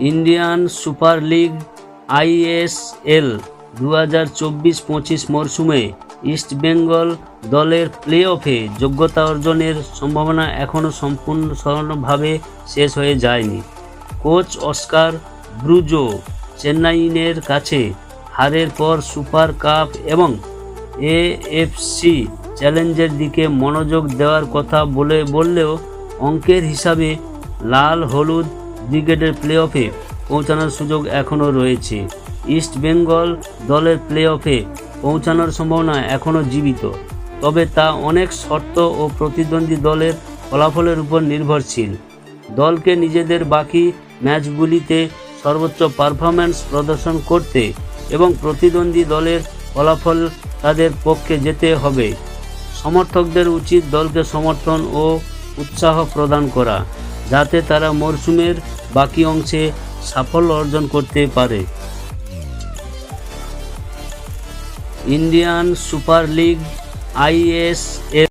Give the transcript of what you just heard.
Indian super league ISL 2024-25 মরশুমে ইস্টবেঙ্গল দলের play অফে যোগ্যতা অর্জনের সম্ভাবনা এখনও সম্পূর্ণভাবে শেষ হয়ে যায়নি। কোচ অস্কার ব্রুজো চেন্নাইয়ের কাছে হারের পর সুপার কাপ এবং এএফসি চ্যালেঞ্জের দিকে মনোযোগ দেওয়ার কথা বললেও অঙ্কের হিসাবে লাল হলুদ ব্রিগেডের প্লে অফে পৌঁছানোর সুযোগ এখনও রয়েছে। ইস্টবেঙ্গল দলের প্লে অফে পৌঁছানোর সম্ভাবনা এখনও জীবিত, তবে তা অনেক শর্ত ও প্রতিদ্বন্দ্বী দলের ফলাফলের উপর নির্ভরশীল। দলকে নিজেদের বাকি ম্যাচগুলিতে সর্বোচ্চ পারফরম্যান্স প্রদর্শন করতে এবং প্রতিদ্বন্দ্বী দলের ফলাফল তাদের পক্ষে যেতে হবে। সমর্থকদের উচিত দলকে সমর্থন ও উৎসাহ প্রদান করা, যাতে তারা মরশুমের বাকি অংশে সাফল্য অর্জন করতে পারে। Indian super league ISL